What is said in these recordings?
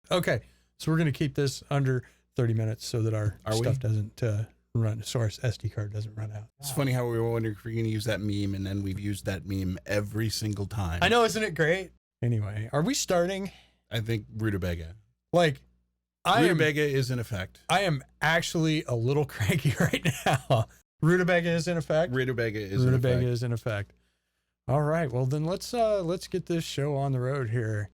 Okay, so we're going to keep this under 30 minutes so that our stuff doesn't run, so our SD card doesn't run out. It's funny how we were wondering if we are going to use that meme, and then we've used that meme every single time. I know, isn't it great? Anyway, are we starting? I think Rutabaga. Like, Rutabaga is in effect. I am actually a little cranky right now. Rutabaga is in effect? Rutabaga is in effect. All right, well then let's get this show on the road here.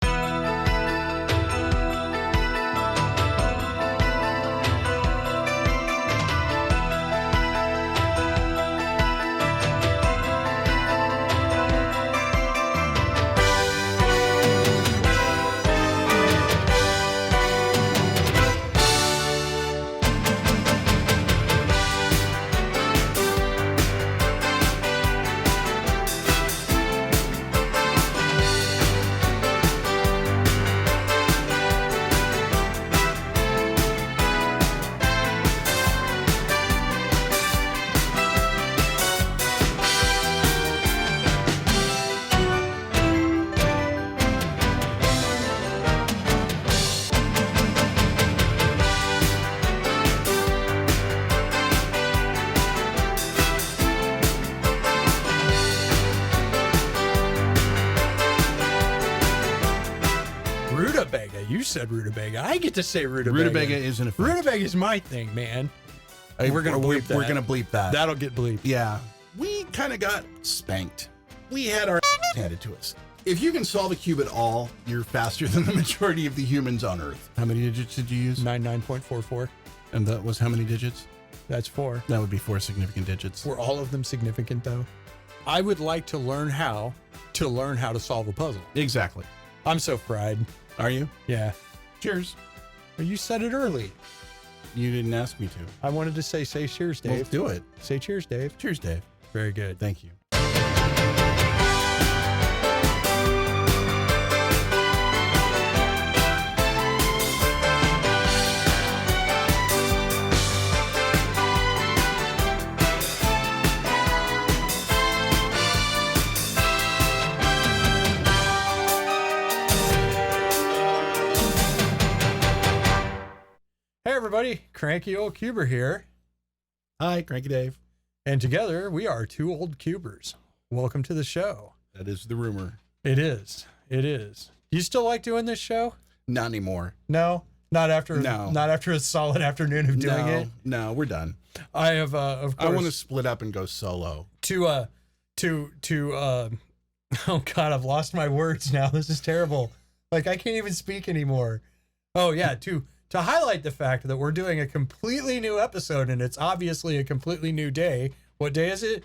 You said rutabaga. I get to say rutabaga. Rutabaga is in effect. Rutabaga is my thing, man. We're gonna bleep that. We're gonna bleep that. That'll get bleeped. Yeah. We kind of got spanked. We had our handed to us. If you can solve a cube at all, you're faster than the majority of the humans on Earth. How many digits did you use? 99.44. And that was how many digits? That's 4. That would be 4 significant digits. Were all of them significant, though? I would like to learn how to solve a puzzle. Exactly. I'm so fried. Are you? Yeah. Cheers. Well, you said it early. You didn't ask me to. I wanted to say cheers, Dave. Well, do it. Say cheers, Dave. Cheers, Dave. Very good. Thank you. Hey everybody, CrankyOldCuber here. Hi, CrankyDave. And together we are 2 old cubers. Welcome to the show. That is the rumor. It is. It is. Do you still like doing this show? Not anymore. No? Not after a solid afternoon of doing it? No, we're done. I have of course I want to split up and go solo. Oh god, I've lost my words now. This is terrible. Like I can't even speak anymore. Oh yeah, to highlight the fact that we're doing a completely new episode, and it's obviously a completely new day. What day is it?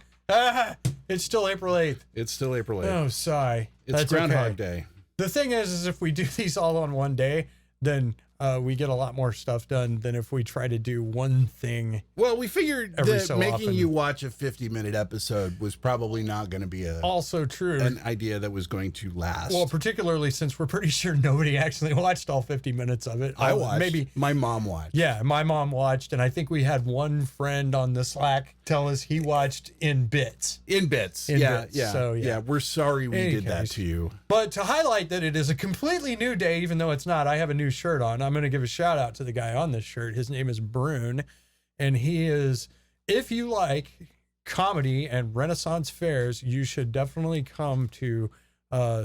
It's still April 8th. It's still April 8th. Oh, sigh. It's Groundhog Day. The thing is if we do these all on one day, then we get a lot more stuff done than if we try to do one thing. Well, we figured that so making often. you watch a 50-minute episode was probably not going to be also true. An idea that was going to last. Well, particularly since we're pretty sure nobody actually watched all 50 minutes of it. I watched. Maybe my mom watched. Yeah, my mom watched, and I think we had one friend on the Slack tell us he watched in bits. Yeah. So, yeah. We're sorry we did that to you. But to highlight that it is a completely new day, even though it's not, I have a new shirt on. I'm going to give a shout out to the guy on this shirt. His name is Brune, and he is, if you like comedy and Renaissance fairs, you should definitely come to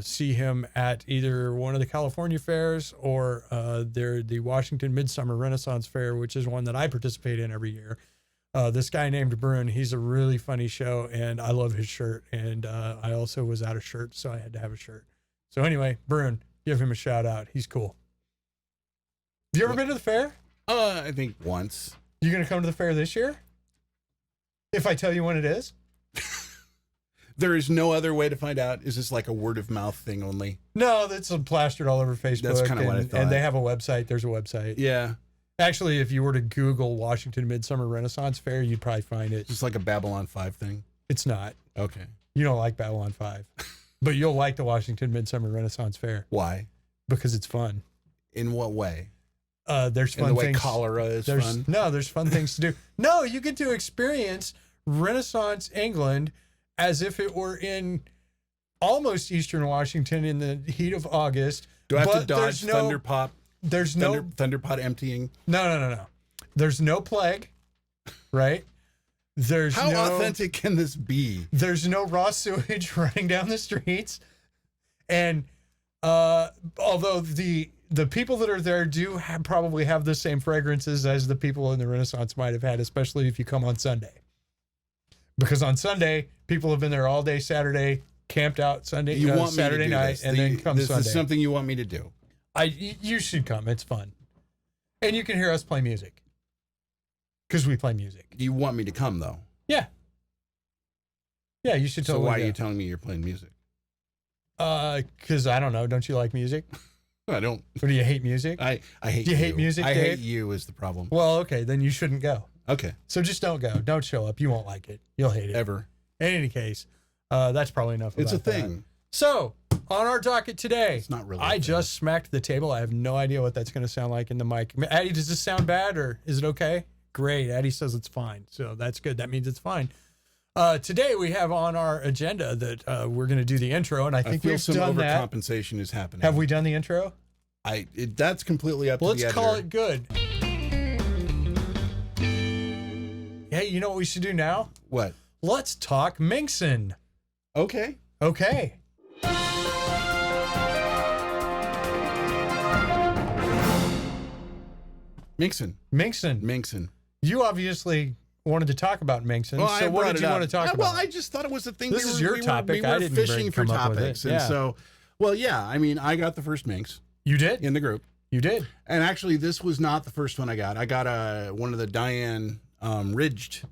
see him at either one of the California fairs or the Washington Midsummer Renaissance Fair, which is one that I participate in every year. This guy named Brune, he's a really funny show, and I love his shirt. And I also was out of shirts, so I had to have a shirt. So anyway, Brune, give him a shout out. He's cool. Have you ever been to the fair? I think once. You gonna come to the fair this year? If I tell you when it is? There is no other way to find out. Is this like a word of mouth thing only? No, that's plastered all over Facebook. That's kind of what I thought. And they have a website. There's a website. Yeah. Actually, if you were to Google Washington Midsummer Renaissance Fair, you'd probably find it. It's like a Babylon 5 thing? It's not. Okay. You don't like Babylon 5. But you'll like the Washington Midsummer Renaissance Fair. Why? Because it's fun. In what way? There's fun in the way things. cholera is fun? No, there's fun things to do. No, you get to experience Renaissance England as if it were in almost Eastern Washington in the heat of August. Do I have to dodge Thunder Pop? there's Thunderpot emptying. No. There's no plague, right? How authentic can this be? There's no raw sewage running down the streets. And although the people that are there do probably have the same fragrances as the people in the Renaissance might have had, especially if you come on Sunday. Because on Sunday, people have been there all day Saturday, camped out Sunday, Saturday night, and then come Sunday. This is something you want me to do. You should come. It's fun. And you can hear us play music. Because we play music. You want me to come, though? Yeah. Yeah, you should totally So why go. are you telling me you're playing music? Because I don't know. Don't you like music? I don't. Or do you hate music? I hate you. Do you hate music, I Dave? hate you is the problem. Well, okay. Then you shouldn't go. Okay. So just don't go. Don't show up. You won't like it. You'll hate it. Ever. In any case, that's probably enough about It's a that. thing. So, on our docket today, It's not really. I just smacked the table. I have no idea what that's going to sound like in the mic. Addie, does this sound bad or is it okay? Great. Addie says it's fine. So that's good. That means it's fine. Today we have on our agenda that we're going to do the intro, and I think feel we've some done that. overcompensation is happening. Have we done the intro? That's completely up to the editor. Let's call it good. Hey, you know what we should do now? What? Let's talk Minkson. Okay. Okay. Minkson. You obviously wanted to talk about Minkson. Well, so what did you want to talk about? Well, I just thought it was a thing. This is your topic. We were I didn't fishing for come up with topics. it. And Yeah. so, well, yeah, I mean, I got the first Minx You did? in the group. You did. And actually, this was not the first one I got. I got one of the Diane ridged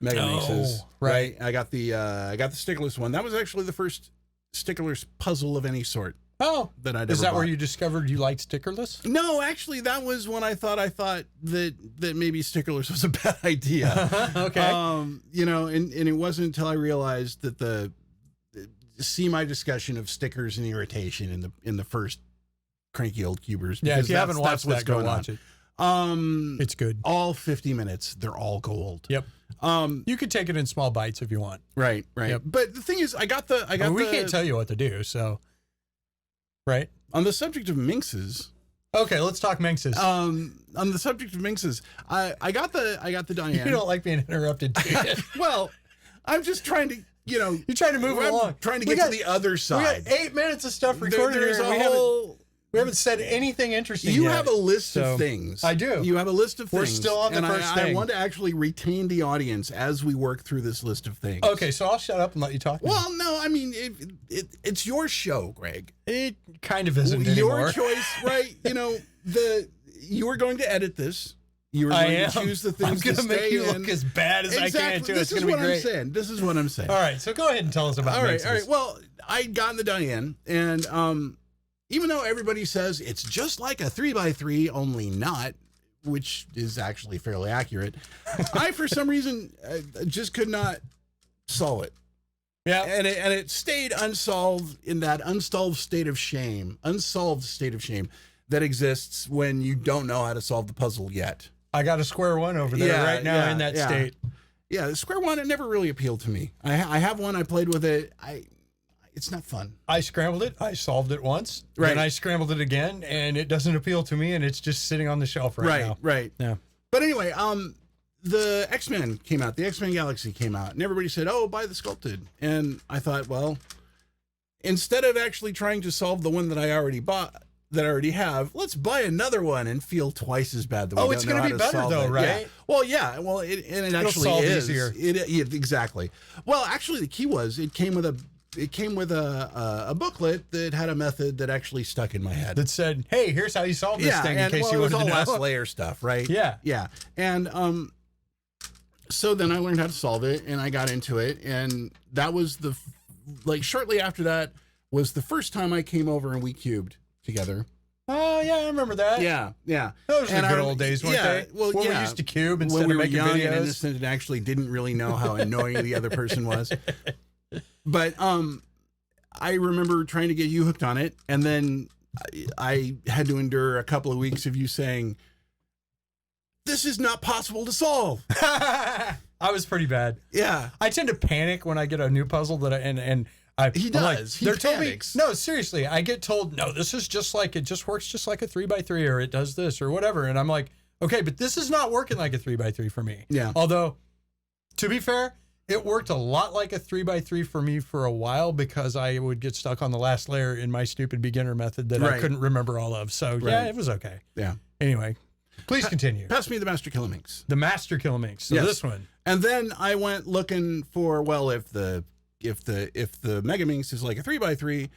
Mega Minxes. Right. I got the stickerless one. That was actually the first stickerless puzzle of any sort Oh, that I'd ever is that where bought. you discovered you liked stickerless? No, actually, that was when I thought that maybe stickerless was a bad idea. Okay. You know, and it wasn't until I realized that see my discussion of stickers and irritation in the first Cranky Old Cubers. Yeah, if you haven't watched that's what's that, go going watch on. it. It's good. All 50 minutes, they're all gold. Yep. You could take it in small bites if you want. Right. Yep. But the thing is, I got we can't tell you what to do, so. Right? On the subject of Minxes. Okay, let's talk Minxes. On the subject of Minxes, I got the Diane. You don't like being interrupted, do you? Well, I'm just trying to, you're trying to move it along. Trying to get to the other side. We got 8 minutes of stuff recorded There's here. a We haven't said anything interesting You yet. have a list So, of things. I do. You have a list of things. We're still on the and first I thing. want to actually retain the audience as we work through this list of things. Okay, so I'll shut up and let you talk. now. Well, no, I mean, it's your show, Greg. It kind of isn't Your anymore. choice, right? You are going to edit this. You are going to choose the things I'm to going to make stay you in. look as bad as I can, too. This It's is going to be what great. I'm saying. This is what I'm saying. All right, so go ahead and tell us about All right. Minxes. Well, I got in the Diane, and even though everybody says it's just like a 3x3, only not, which is actually fairly accurate, I, for some reason, just could not solve it. Yeah. And it stayed unsolved in that unsolved state of shame that exists when you don't know how to solve the puzzle yet. I got a square one over there right now in that state. Yeah, the square one, it never really appealed to me. I have one, I played with it. It's not fun. I scrambled it. I solved it once. Right. Then I scrambled it again, and it doesn't appeal to me, and it's just sitting on the shelf right now. Right. Yeah. But anyway, the X-Men came out. The X-Men Galaxy came out, and everybody said, "Oh, buy the sculpted." And I thought, well, instead of actually trying to solve the one that I already bought, that I already have, let's buy another one and feel twice as bad. That we it's don't know going to be how better, solve though, it. right? Yeah. Well, yeah. Well, it actually solve is easier. Exactly. Well, actually, the key was it came with a booklet that had a method that actually stuck in my head. That said, hey, here's how you solve this thing in case you it was wanted all to know. last layer stuff, right? Yeah. Yeah. And so then I learned how to solve it, and I got into it, and that was shortly after that was the first time I came over and we cubed together. Oh, yeah, I remember that. Yeah. Those were the good old days, weren't they? Well, when yeah. we used to cube instead when we of were making young videos. and innocent and actually didn't really know how annoying the other person was. But I remember trying to get you hooked on it, and then I had to endure a couple of weeks of you saying, "This is not possible to solve." I was pretty bad. Yeah. I tend to panic when I get a new puzzle and He does. They're told me, panics. no, seriously, I get told, no, this is just like, it just works just like a 3x3, or it does this or whatever. And I'm like, okay, but this is not working like a 3x3 for me. Yeah. Although, to be fair, it worked a lot like a 3x3 for me for a while, because I would get stuck on the last layer in my stupid beginner method that I couldn't remember all of. So yeah, it was okay. Yeah. Anyway, please continue. Pass me the Master Killer Minx. The Master Killer Minx. So this one. And then I went looking for, well, if the Mega Minx is like a 3x3,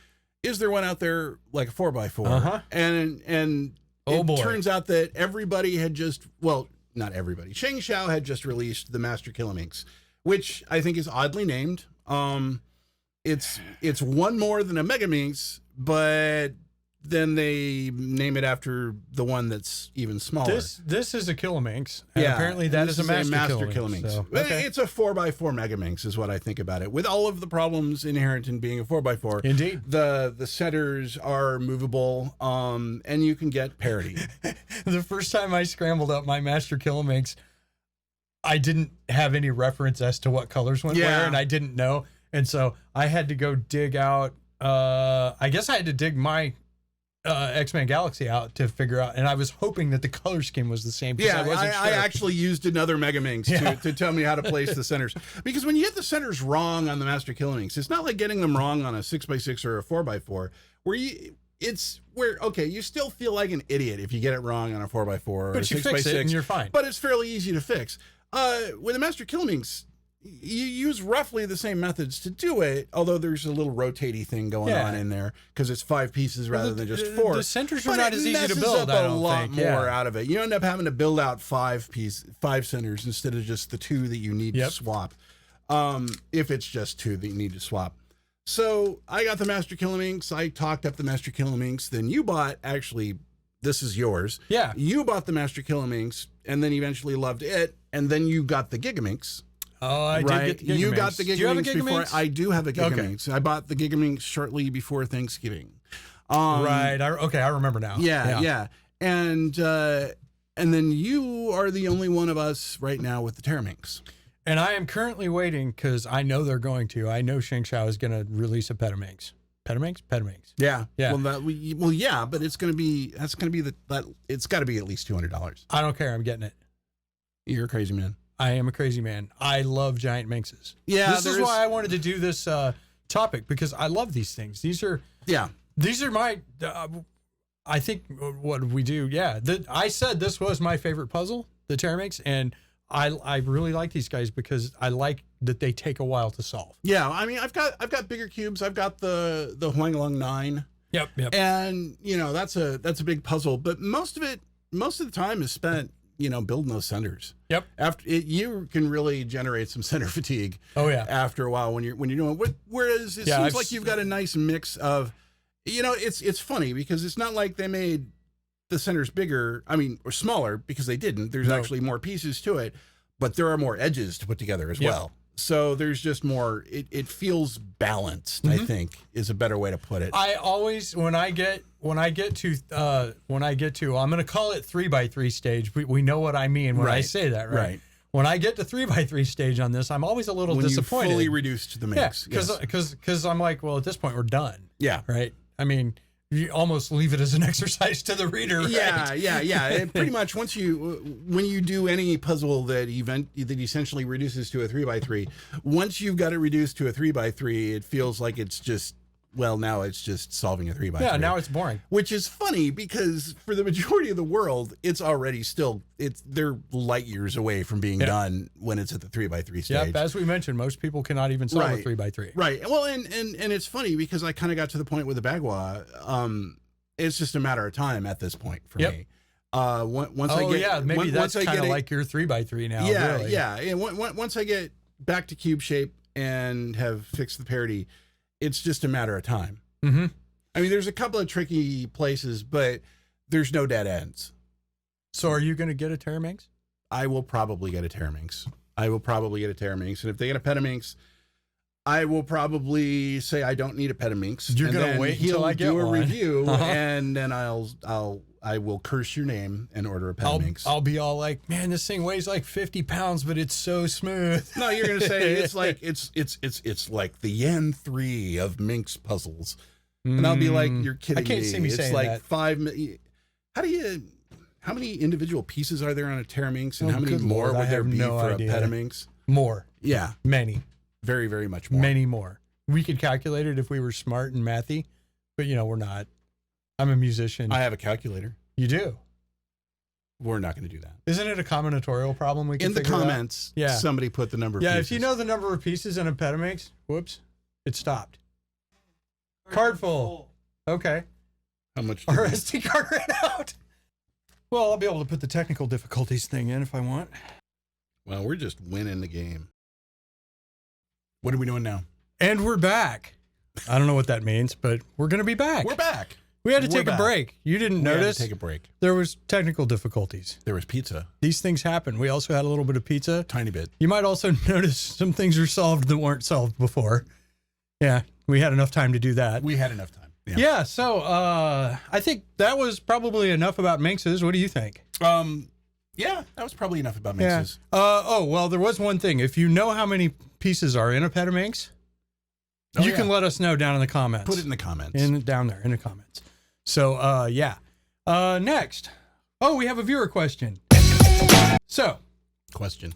is there one out there like a 4x4? And it turns out that everybody had just, well, not everybody. Sheng Xiao had just released the Master Killer Minx, which I think is oddly named. It's one more than a Mega Minx, but then they name it after the one that's even smaller. This is a Killer Minx. And apparently that is a Master Killer Minx. So, it's a 4x4 Mega Minx is what I think about it. With all of the problems inherent in being a 4x4. Indeed. The centers are movable, and you can get parity. The first time I scrambled up my Master Killer Minx, I didn't have any reference as to what colors went where, and I didn't know. And so I had to go dig out, I guess I had to dig my X-Men Galaxy out to figure out, and I was hoping that the color scheme was the same. Yeah, I wasn't I actually used another Mega Minx to tell me how to place the centers, because when you get the centers wrong on the Master Killer Minx, it's not like getting them wrong on a 6x6 or a 4x4, where you still feel like an idiot if you get it wrong on a 4x4 or a 6x6, you fix it and you're fine. But it's fairly easy to fix. With a Master Killer Minx, you use roughly the same methods to do it, although there's a little rotatey thing going on in there, because it's 5 pieces rather than just 4. The centers are not as easy to build. I don't think. A lot more out of it. You end up having to build out 5 centers instead of just the 2 that you need to swap. If it's just 2 that you need to swap. So I got the Master Killer Minx. I talked up the Master Killer Minx. Then you bought, actually, this is yours. Yeah. You bought the Master Killer Minx, and then eventually loved it, and then you got the Giga Minx. Oh, I did get the Giga Minx. You got the Giga Minx before. I do have a Giga Minx. I bought the Giga Minx shortly before Thanksgiving. Right. I remember now. Yeah. And then you are the only one of us right now with the Terra Minx. And I am currently waiting, because I know they're going to. I know Sheng Xiao is going to release a Petaminx. Petaminx? Yeah. Yeah. Well, but it's going to be it's got to be at least $200. I don't care. I'm getting it. You're a crazy man. I am a crazy man. I love giant minxes. Yeah. This is why I wanted to do this topic, because I love these things. These are my, I think what we do. Yeah. I said this was my favorite puzzle, the Terra Minx, and I really like these guys because I like that they take a while to solve. Yeah, I mean, I've got bigger cubes. I've got the Huanglong 9. Yep. And that's a big puzzle, but most of the time is spent building those centers. Yep. After you can really generate some center fatigue. Oh yeah. After a while when you're doing whereas it seems like you've got a nice mix of, it's funny because it's not like they made the centers bigger, or smaller, because they didn't. There's actually more pieces to it, but there are more edges to put together as well. So there's just more, it feels balanced, I think, is a better way to put it. I always, when I get to, I'm going to call it 3x3 stage. We know what I mean when I say that, right? When I get to 3x3 stage on this, I'm always a little disappointed. You fully reduced the mix. Yeah, because I'm like, well, at this point we're done. Yeah. Right. I mean, you almost leave it as an exercise to the reader, right? Yeah. And pretty much when you do any puzzle that essentially reduces to a 3x3, once you've got it reduced to a 3x3, it feels like it's just, now it's just solving a 3x3. Yeah, now it's boring. Which is funny because for the majority of the world, it's already they're light years away from being done when it's at the 3x3 stage. Yep, as we mentioned, most people cannot even solve a 3x3. Right. Well, and it's funny because I kind of got to the point with the Bagua. It's just a matter of time at this point for me. Once that's kind of like your 3x3 now. Yeah, really. yeah. And once I get back to cube shape and have fixed the parity, it's just a matter of time. Mm-hmm. I mean, there's a couple of tricky places, but there's no dead ends. So are you going to get a Terra Minx? I will probably get a Terra Minx. And if they get a Petaminx, I will probably say I don't need a Petaminx. You're going to wait until I get do a one. review, and then I'll I will curse your name and order a Petaminx. I'll be all like, man, this thing weighs like 50 pounds, but it's so smooth. No, you're gonna say it's like it's like the Yen 3 of Minx puzzles, and I'll be like, you're kidding me. I can't see me it's saying like that. 5 million. How many individual pieces are there on a Teraminx, and how many good more Lord, would I there have be no for idea. a Petaminx? More. Yeah, Many. very, very much more. Many more. We could calculate it if we were smart and mathy, but we're not. I'm a musician. I have a calculator. You do? We're not going to do that. Isn't it a combinatorial problem we can In the figure out? comments, somebody put the number of Yeah, pieces. if you know the number of pieces in a Petaminx, whoops, it stopped. Card full. Okay. How much? Our SD card ran out. Well, I'll be able to put the technical difficulties thing in if I want. Well, we're just winning the game. What are we doing now? And we're back. I don't know what that means, but we're going to be back. We're back. We had to We're take back. a break. You didn't We had notice? to take a break. There was technical difficulties. There was pizza. These things happen. We also had a little bit of pizza. Tiny bit. You might also notice some things are solved that weren't solved before. Yeah, we had enough time to do that. We had enough time. Yeah, so I think that was probably enough about Minxes. What do you think? Yeah, that was probably enough about Minxes. Oh, well, there was one thing. If you know how many pieces are in a Petaminx, you can let us know down in the comments. Put it in the comments. Down there in the comments. So, yeah. Next. Oh, we have a viewer question. So. Question.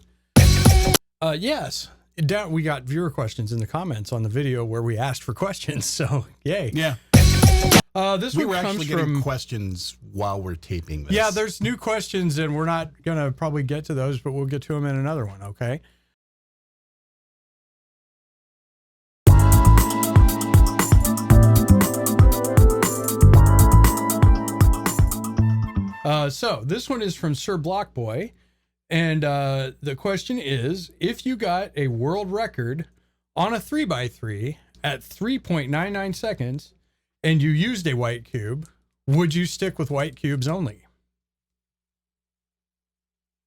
Yes. We got viewer questions in the comments on the video where we asked for questions. So, yay. Yeah. This we one were comes actually from getting questions while we're taping this. Yeah, there's new questions, and we're not going to probably get to those, but we'll get to them in another one, okay? So this one is from Sir Blockboy, and the question is, if you got a world record on a 3x3 at 3.99 seconds, and you used a white cube, would you stick with white cubes only?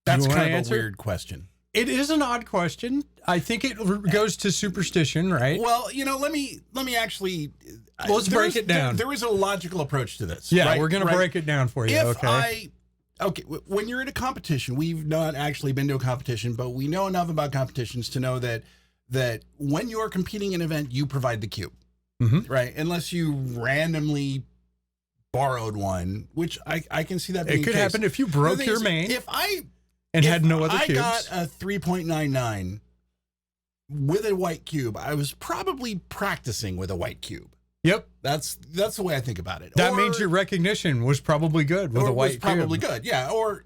That's kind of a weird question. It is an odd question. I think it goes to superstition, right? Well, let me actually. Let's break it down. There is a logical approach to this. Yeah, right? we're going to break it down for you. Okay, when you're in a competition, we've not actually been to a competition, but we know enough about competitions to know that when you're competing in an event, you provide the cube. Mm-hmm. Right, unless you randomly borrowed one, which I can see that being it could the case. happen if you broke your main had no other cubes. I got a 3.99 with a white cube. I was probably practicing with a white cube. Yep, that's the way I think about it. That means your recognition was probably good with a white cube. Probably good, yeah. Or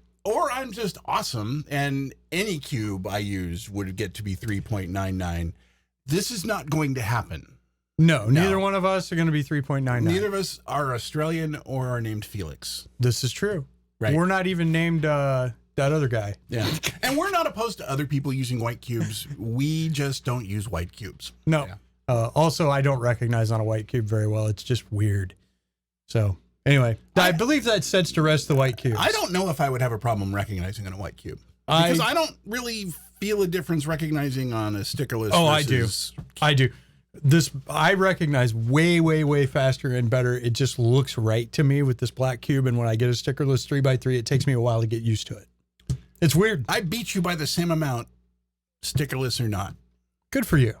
I'm just awesome, and any cube I use would get to be 3.99. This is not going to happen. No, neither one of us are going to be 3.99. Neither of us are Australian or are named Felix. This is true. Right. We're not even named that other guy. Yeah. And we're not opposed to other people using white cubes. We just don't use white cubes. No. Yeah. Also, I don't recognize on a white cube very well. It's just weird. So, anyway, I believe that sets to rest the white cubes. I don't know if I would have a problem recognizing on a white cube. Because I don't really feel a difference recognizing on a stickerless. Oh, I do. I recognize way, way, way faster and better. It just looks right to me with this black cube. And when I get a stickerless 3x3, it takes me a while to get used to it. It's weird. I beat you by the same amount, stickerless or not. Good for you.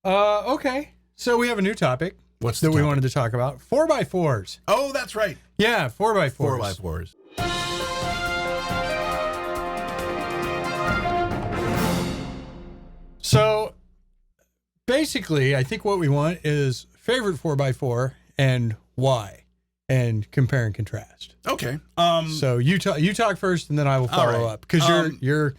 Okay. So we have a new topic. What's that we wanted to talk about? 4x4s. Oh, that's right. Yeah, 4x4s. 4x4s. So basically, I think what we want is favorite 4x4 and why, and compare and contrast. Okay. So you talk first, and then I will follow up because you're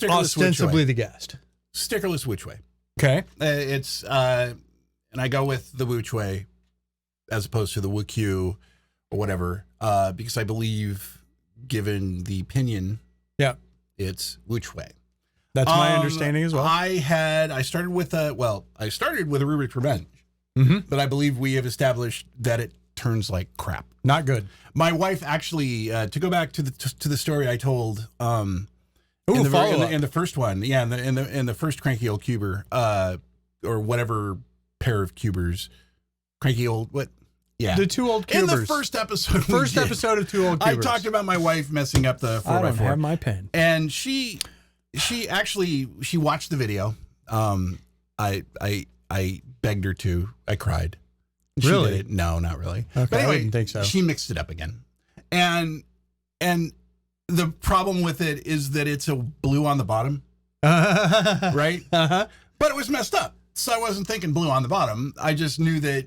ostensibly the guest. Stickerless which way? Okay. It's and I go with the which way as opposed to the WQ or whatever because I believe, given the opinion, it's which way. That's my understanding as well. I started with a Rubik's Revenge, but I believe we have established that it turns like crap. Not good. My wife actually, to go back to the story I told, in the first one, in the first CrankyOldCuber, or whatever pair of cubers, Yeah. The Two Old In Cubers. the first episode. First episode of Two Old I Cubers. talked about my wife messing up the 4x4. I don't have my pen. And she watched the video. I begged her to. I cried. She Really? did it. No, not really. Okay, But anyway, I didn't think so. She mixed it up again. And the problem with it is that it's a blue on the bottom. Right? Uh-huh. But it was messed up. So I wasn't thinking blue on the bottom. I just knew that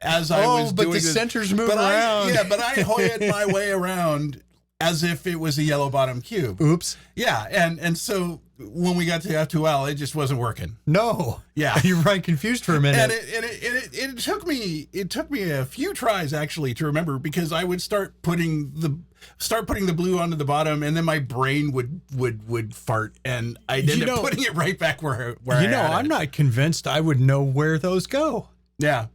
as I was doing the this, centers move but around. but I hoyed my way around as if it was a yellow bottom cube. Oops. Yeah, and so when we got to F2L, it just wasn't working. No. Yeah. You're right, confused for a minute. And it took me a few tries actually to remember, because I would start putting the blue onto the bottom, and then my brain would fart, and I'd end up putting it right back where I had I'm it. not convinced I would know where those go. Yeah.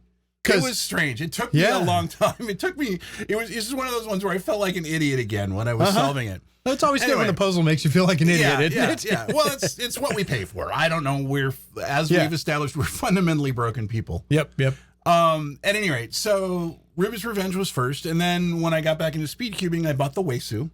It was strange. It took me a long time. This is one of those ones where I felt like an idiot again when I was solving it. That's always good when a puzzle makes you feel like an idiot, isn't it? Yeah. Well, it's what we pay for. I don't know. We've established, we're fundamentally broken people. Yep. At any rate, so Ruby's Revenge was first, and then when I got back into speed cubing, I bought the Weisu.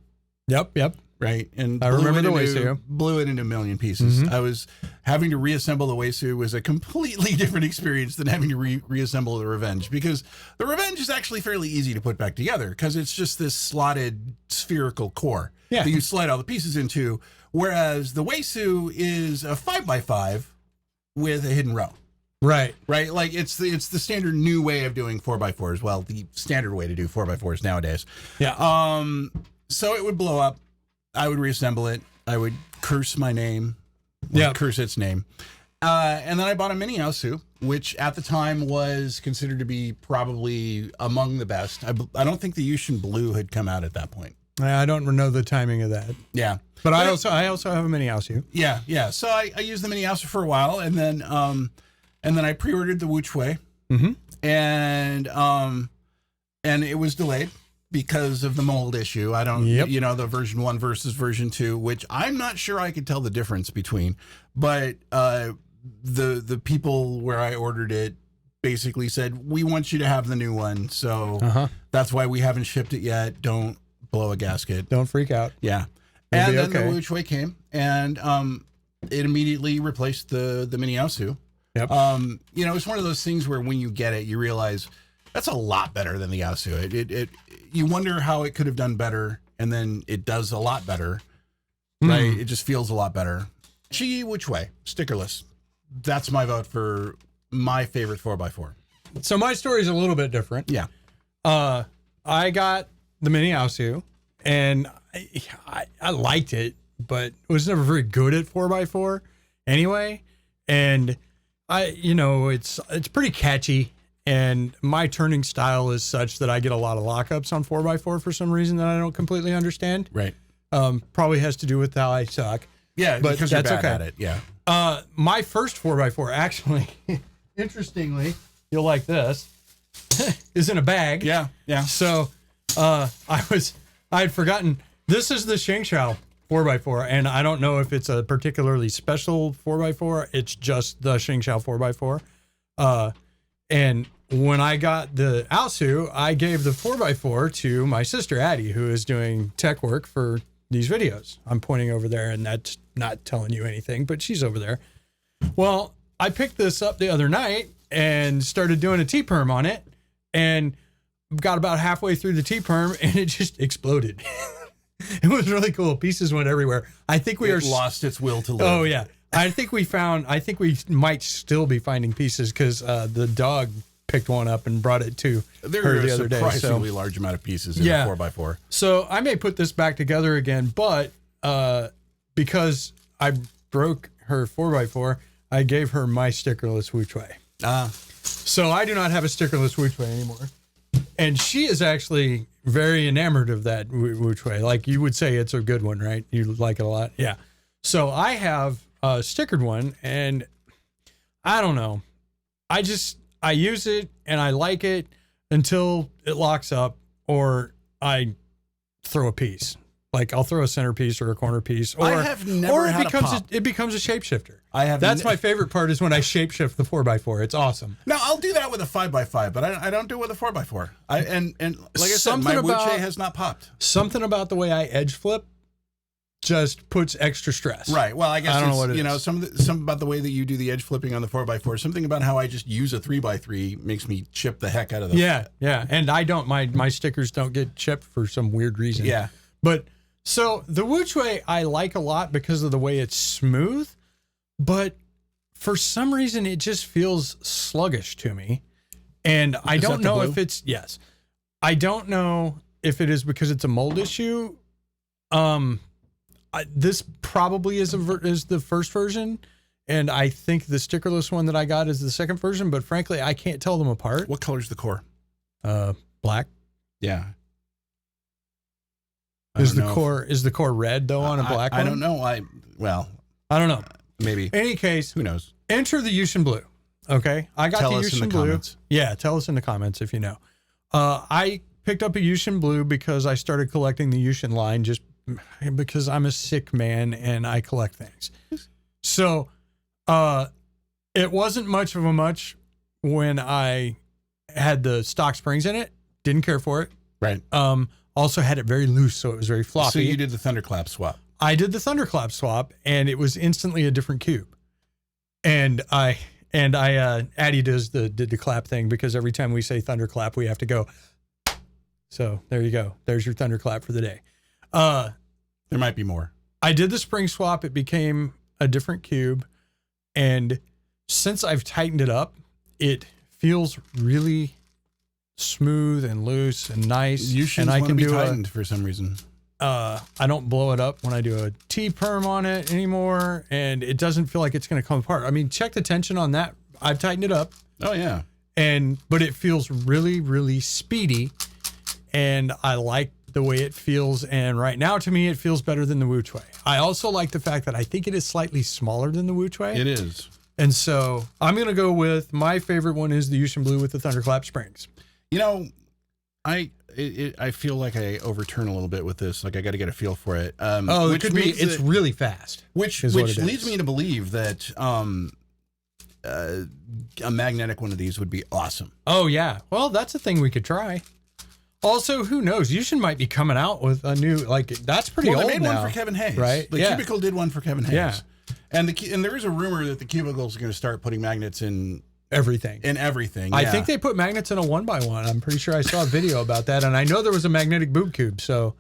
Yep. Right, and I remember the Weisu. Blew it into a million pieces. Mm-hmm. I was having to reassemble the Weisu was a completely different experience than having to reassemble the Revenge, because the Revenge is actually fairly easy to put back together because it's just this slotted spherical core that you slide all the pieces into, whereas the Weisu is a 5x5 with a hidden row. Right. Like it's the standard new way of doing 4x4s. Well, the standard way to do 4x4s nowadays. Yeah. So it would blow up. I would reassemble it. I would curse my name. Curse its name. And then I bought a mini Yaosu, which at the time was considered to be probably among the best. I don't think the Yushin Blue had come out at that point. I don't know the timing of that. Yeah. But I also have a mini Yaosu. Yeah. So I used the mini Yaosu for a while, and then I pre-ordered the Wuchui. Mm-hmm. And it was delayed because of the mold issue. I don't, the version 1 versus version 2, which I'm not sure I could tell the difference between, but the people where I ordered it basically said, we want you to have the new one. So that's why we haven't shipped it yet. Don't blow a gasket. Don't freak out. Yeah. And then the Wuchui came, and it immediately replaced the mini Yaosu. Yep. It's one of those things where when you get it, you realize that's a lot better than the Yaosu. You wonder how it could have done better, and then it does a lot better. Right? It just feels a lot better. Chi Wuchui, stickerless. That's my vote for my favorite 4x4. So my story is a little bit different. Yeah. I got the mini Yaosu, and I liked it, but was never very good at 4x4 anyway. And it's pretty catchy. And my turning style is such that I get a lot of lockups on 4x4 for some reason that I don't completely understand. Right. Probably has to do with how I suck. Yeah, but because that's you're bad okay. at it. Yeah. My fird 4x4, actually, interestingly, you'll like this, is in a bag. Yeah. So I had forgotten, this is the Shengshao 4x4, and I don't know if it's a particularly special 4x4. It's just the Shengshao 4x4. And when I got the Yaosu, I gave the 4x4 to my sister, Addie, who is doing tech work for these videos. I'm pointing over there, and that's not telling you anything, but she's over there. Well, I picked this up the other night and started doing a T-perm on it, and got about halfway through the T-perm, and it just exploded. It was really cool. Pieces went everywhere. I think it lost its will to live. Oh, yeah. I think we might still be finding pieces because the dog picked one up and brought it to her the other day. There are a surprisingly large amount of pieces in a 4x4. So I may put this back together again, but because I broke her 4x4, I gave her my stickerless Wuchui. So I do not have a stickerless Wuchui anymore. And she is actually very enamored of that Wuchui. Like, you would say it's a good one, right? You like it a lot? Yeah. So I have a stickered one, and I don't know. I use it and I like it until it locks up or I throw a piece. Like I'll throw a centerpiece or a corner piece, or I have never had it becomes a shapeshifter. That's my favorite part is when I shapeshift the 4x4. It's awesome. No, I'll do that with a 5x5, but I don't do it with a 4x4. And like I said, my Wuche has not popped. Something about the way I edge flip just puts extra stress. Right. Well, I guess I don't know what it is. Something about the way that you do the edge flipping on the 4x4. Something about how I just use a 3x3 makes me chip the heck out of the. Yeah. And I don't. My stickers don't get chipped for some weird reason. Yeah. But so the Wuche I like a lot because of the way it's smooth, but for some reason it just feels sluggish to me, and I don't know if it's I don't know if it is because it's a mold issue. This probably is the first version, and I think the stickerless one that I got is the second version. But frankly, I can't tell them apart. What color's the core? Black. Yeah. Is the core red though on a black one? I don't know. I don't know. Maybe. In any case, who knows? Enter the Yushin Blue. Okay, I got the Yushin Blue. Comments. Yeah, tell us in the comments if you know. I picked up a Yushin Blue because I started collecting the Yushin line just because I'm a sick man and I collect things. So, it wasn't much of a much when I had the stock springs in it. Didn't care for it. Right. Also had it very loose, so it was very floppy. So you did the thunderclap swap. I did the thunderclap swap, and it was instantly a different cube. And Addie did the clap thing because every time we say thunderclap, we have to go. So there you go. There's your thunderclap for the day. There might be more. I did the spring swap. It became a different cube. And since I've tightened it up, it feels really smooth and loose and nice. And I can be tightened for some reason. I don't blow it up when I do a T-perm on it anymore, and it doesn't feel like it's going to come apart. I mean, check the tension on that. I've tightened it up. Oh yeah. But it feels really, really speedy, and I like the way it feels. And right now, to me, it feels better than the Wuche. I also like the fact that I think it is slightly smaller than the Wuche. It is. And so I'm going to go with my favorite one is the Yushin Blue with the thunderclap springs. You know, I feel like I overturn a little bit with this. Like I got to get a feel for it. It could be. It's really fast. Which leads me to believe that a magnetic one of these would be awesome. Oh yeah. Well, that's a thing we could try. Also, who knows? Yushin might be coming out with a new that's pretty old now. They made one for Kevin Hayes, right? The Cubicle did one for Kevin Hayes. Yeah. And there is a rumor that the Cubicles are going to start putting magnets in everything. Yeah. I think they put magnets in a 1x1. I'm pretty sure I saw a video about that, and I know there was a magnetic boob cube. So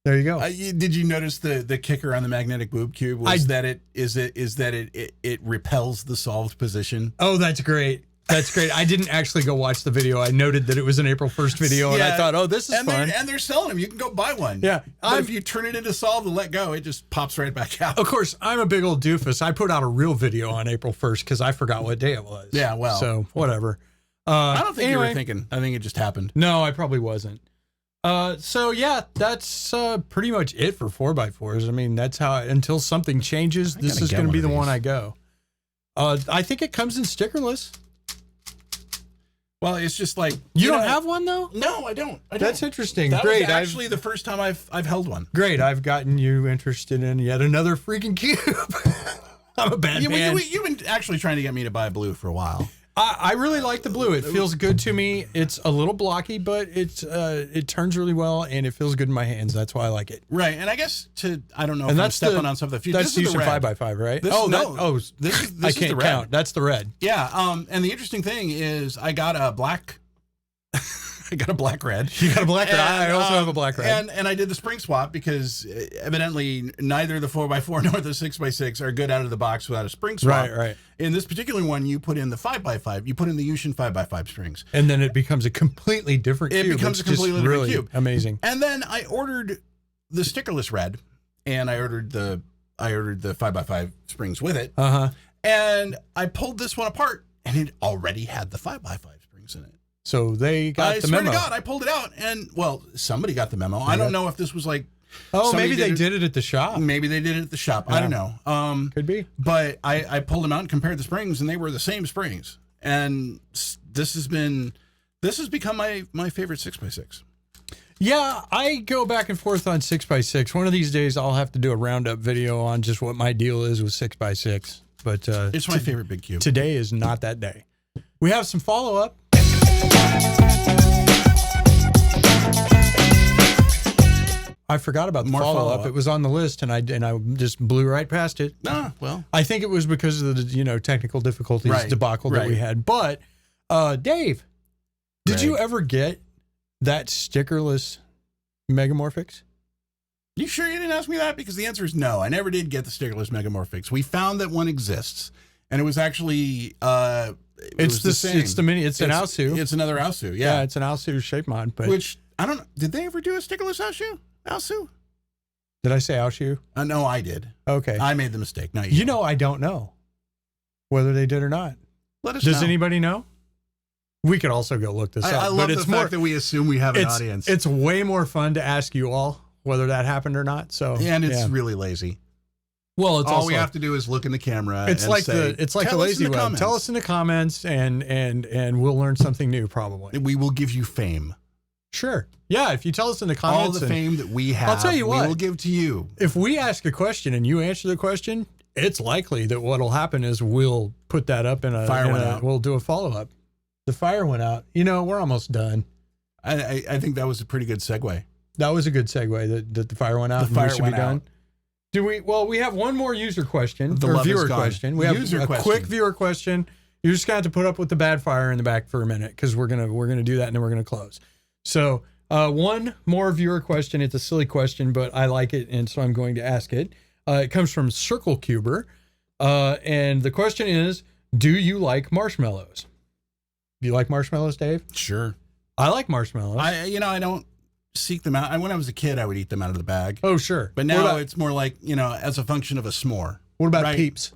there you go. Did you notice the kicker on the magnetic boob cube was that it repels the solved position? Oh, that's great. That's great. I didn't actually go watch the video. I noted that it was an April 1st video, and I thought, oh, this is fun. And they're selling them. You can go buy one. Yeah. But if you turn it into solved and let go, it just pops right back out. Of course, I'm a big old doofus. I put out a real video on April 1st because I forgot what day it was. Yeah, well. So, whatever. I don't think you were thinking. I think it just happened. No, I probably wasn't. So, yeah, that's pretty much it for 4x4s. I mean, that's how, until something changes, this is going to be the one I go. I think it comes in stickerless. Well, it's just like you don't have one though. No, I don't. That's interesting. That Great. Was actually, the first time I've held one. Great. I've gotten you interested in yet another freaking cube. I'm a bad man. You've been actually trying to get me to buy a blue for a while. I really like the blue. It feels good to me. It's a little blocky, but it turns really well and it feels good in my hands. That's why I like it. Right. And I guess I don't know if I'm stepping on something. That's Yushin 5x5, right? This I is can't the red. count. That's the red. Yeah. And the interesting thing is I got a black. I got a black red. You got a black red. I also have a black red. And I did the spring swap because evidently neither the 4x4 nor the 6x6 are good out of the box without a spring swap. Right. In this particular one, you put in the 5x5. You put in the Yushin 5x5 springs. And then it becomes a completely different cube. It becomes a completely different cube. Amazing. And then I ordered the stickerless red, and I ordered the 5x5 springs with it. And I pulled this one apart, and it already had the 5x5 springs in it. So they got the memo. I swear to God, I pulled it out, and somebody got the memo. I don't know if this was like. Oh, maybe they did it at the shop. Maybe they did it at the shop. I don't know. Could be. But I pulled them out and compared the springs, and they were the same springs. And this has become my favorite 6x6. Yeah, I go back and forth on 6x6. One of these days, I'll have to do a roundup video on just what my deal is with 6x6. But it's my favorite big cube. Today is not that day. We have some follow-up. I forgot about the follow-up. It was on the list, and I just blew right past it. Ah, well. I think it was because of the technical difficulties debacle that we had. But Dave, did you ever get that stickerless Megamorphics? You sure you didn't ask me that? Because the answer is no. I never did get the stickerless Megamorphics. We found that one exists, and it was actually it's the same. It's an Aosu. It's another Aosu. Yeah, it's an Aosu shape mod. But which I don't know. Did they ever do a stickerless Aosu? Did I say Aosu? No, I did. Okay, I made the mistake. Not you. You know, I don't know whether they did or not. Let us know. Does anybody know? We could also go look this up. I love the fact that we assume we have an audience. It's way more fun to ask you all whether that happened or not. So and it's really lazy. Well, it's all we have to do is look in the camera. It's and like say, the lazy web. Tell us in the comments, and we'll learn something new probably. We will give you fame. Sure. Yeah, if you tell us in the comments, all the fame that we have, I'll tell you what, we will give to you. If we ask a question and you answer the question, it's likely that what'll happen is we'll put that up in a we'll do a follow up. The fire went out. We're almost done. I think that was a pretty good segue. That was a good segue. That the fire went out. The fire should be done. Do we? Well, we have one more user question or viewer question. We have a quick viewer question. You're just going to have to put up with the bad fire in the back for a minute because we're gonna do that and then we're gonna close. So one more viewer question. It's a silly question, but I like it, and so I'm going to ask it. It comes from CircleCuber, and the question is: do you like marshmallows? Do you like marshmallows, Dave? Sure. I like marshmallows. I don't seek them out. When I was a kid, I would eat them out of the bag. Oh, sure. But now it's more like, as a function of a s'more. What about Peeps?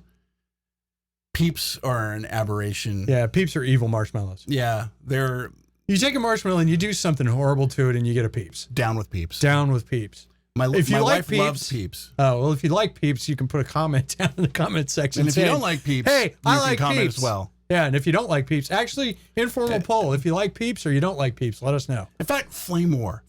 Peeps are an aberration. Yeah, Peeps are evil marshmallows. Yeah, you take a marshmallow and you do something horrible to it and you get a Peeps. Down with Peeps. Down with Peeps. My wife loves Peeps. Oh, well, if you like Peeps, you can put a comment down in the comment section. And if you don't like Peeps, hey, I like comment Peeps as well. Yeah, and if you don't like Peeps, actually, informal poll. If you like Peeps or you don't like Peeps, let us know. In fact, flame war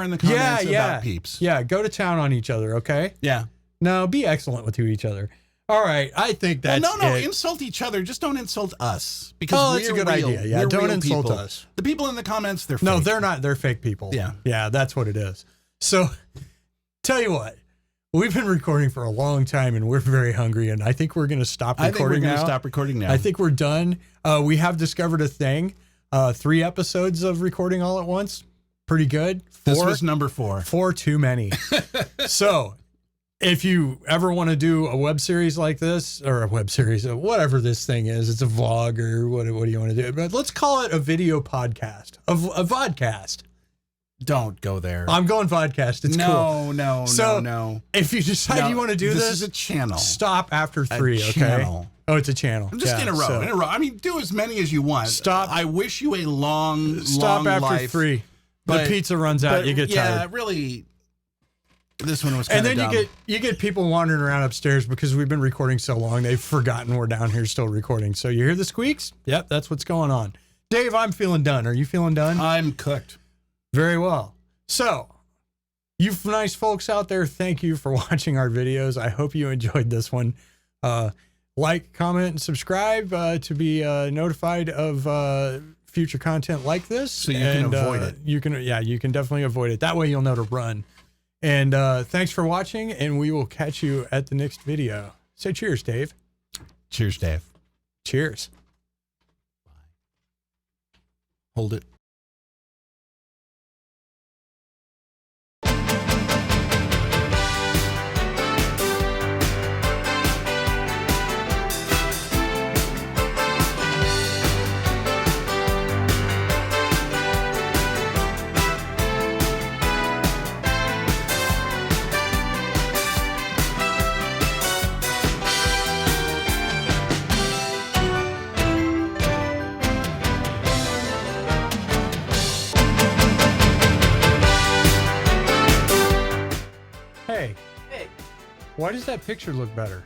in the comments about Peeps. Yeah, go to town on each other, okay? Yeah. No, be excellent with each other. All right, I think that's no, insult each other. Just don't insult us. Because that's a good idea. Yeah, don't insult us. The people in the comments, they're fake. No, they're not. They're fake people. Yeah. Yeah, that's what it is. So, tell you what. We've been recording for a long time, and we're very hungry, and I think we're going to stop recording now. I think we're going to stop recording now. I think we're done. We have discovered a thing. 3 episodes of recording all at once. Pretty good. This was number 4. 4 too many. So, if you ever want to do a web series like this, or a web series, whatever this thing is, it's a vlog, or what do you want to do? But let's call it a video podcast, a vodcast. Don't go there. I'm going vodcast. It's cool. No. If you decide you want to do this, is a channel. Stop after 3, okay? Channel. Oh, it's a channel. Just in a row. I mean, do as many as you want. Stop. I wish you a long after life. 3. The pizza runs out. You get tired. Yeah, really. This one was kind of dumb. And then you get people wandering around upstairs because we've been recording so long they've forgotten we're down here still recording. So you hear the squeaks? Yep, that's what's going on. Dave, I'm feeling done. Are you feeling done? I'm cooked. Very well. So, you nice folks out there, thank you for watching our videos. I hope you enjoyed this one. Like, comment, and subscribe to be notified of future content like this. So you can avoid it. You can definitely avoid it. That way you'll know to run. And thanks for watching, and we will catch you at the next video. Say cheers, Dave. Cheers, Dave. Cheers. Hold it. Why does that picture look better?